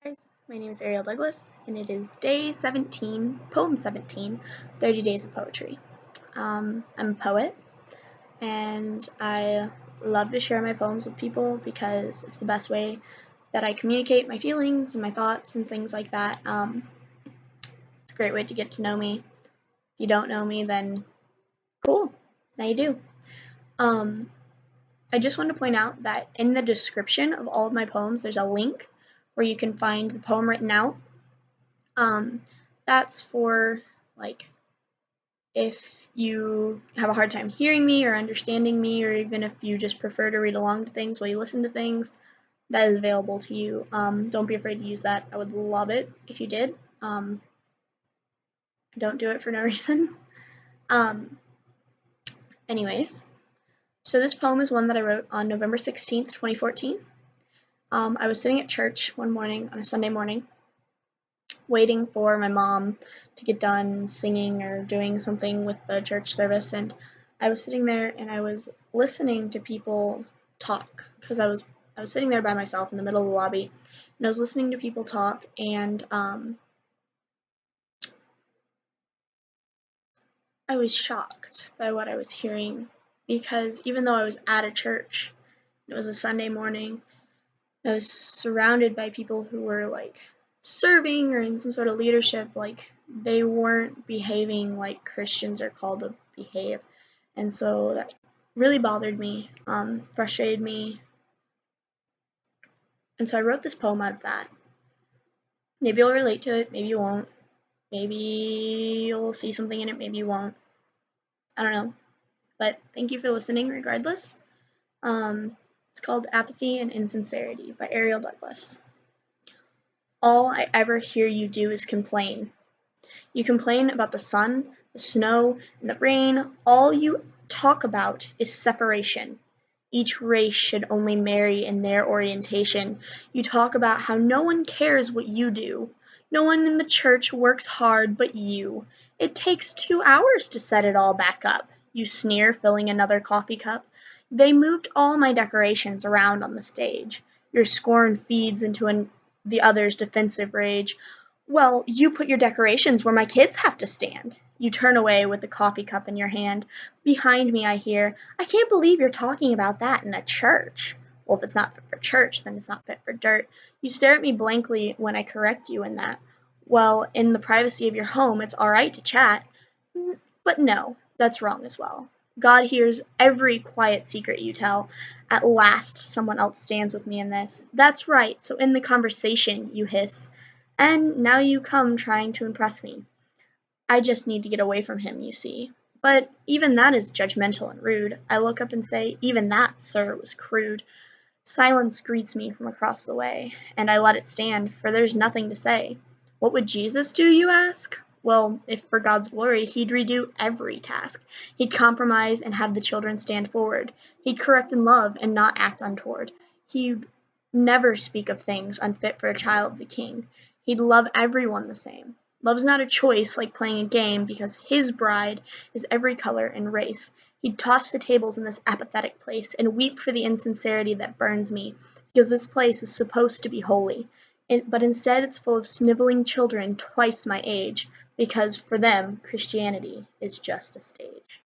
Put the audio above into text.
Guys, my name is Ariel Douglas, and it is day 17, poem 17, 30 Days of Poetry. I'm a poet, and I love to share my poems with people because it's the best way that I communicate my feelings and my thoughts and things like that. It's a great way to get to know me. If you don't know me, then cool, now you do. Um, I just want to point out that in the description of all of my poems, there's a link where you can find the poem written out. Um, that's for like if you have a hard time hearing me or understanding me, or even if you just prefer to read along to things while you listen to things, that is available to you. Don't be afraid to use that. I would love it if you did. Don't do it for no reason. Um, anyways, so this poem is one that I wrote on November 16th, 2014. I was sitting at church one morning on a Sunday morning, waiting for my mom to get done singing or doing something with the church service, and I was sitting there and I was listening to people talk because I was sitting there by myself in the middle of the lobby, and I was listening to people talk, and I was shocked by what I was hearing because even though I was at a church, it was a Sunday morning, I was surrounded by people who were like serving or in some sort of leadership, like they weren't behaving like Christians are called to behave. And so that really bothered me, frustrated me. And so I wrote this poem out of that. Maybe you'll relate to it, maybe you won't. Maybe you'll see something in it, maybe you won't. I don't know. But thank you for listening regardless. It's called Apathy and Insincerity by Ariel Douglas. All I ever hear you do is complain. You complain about the sun, the snow, and the rain. All you talk about is separation. Each race should only marry in their orientation. You talk about how no one cares what you do. No one in the church works hard but you. It takes 2 hours to set it all back up. You sneer, filling another coffee cup. They moved all my decorations around on the stage. Your scorn feeds into the other's defensive rage. Well, you put your decorations where my kids have to stand. You turn away with the coffee cup in your hand. Behind me I hear, I can't believe you're talking about that in a church. Well, if it's not fit for church, then it's not fit for dirt. You stare at me blankly when I correct you in that. Well, in the privacy of your home, it's all right to chat. But no, that's wrong as well. God hears every quiet secret you tell. At last, someone else stands with me in this. That's right, so in the conversation, you hiss. And now you come trying to impress me. I just need to get away from him, you see. But even that is judgmental and rude. I look up and say, even that, sir, was crude. Silence greets me from across the way, and I let it stand, for there's nothing to say. What would Jesus do, you ask? Well, if for God's glory, he'd redo every task. He'd compromise and have the children stand forward. He'd correct in love and not act untoward. He'd never speak of things unfit for a child of the king. He'd love everyone the same. Love's not a choice like playing a game because his bride is every color and race. He'd toss the tables in this apathetic place and weep for the insincerity that burns me, because this place is supposed to be holy. But instead it's full of sniveling children twice my age, because for them Christianity is just a stage.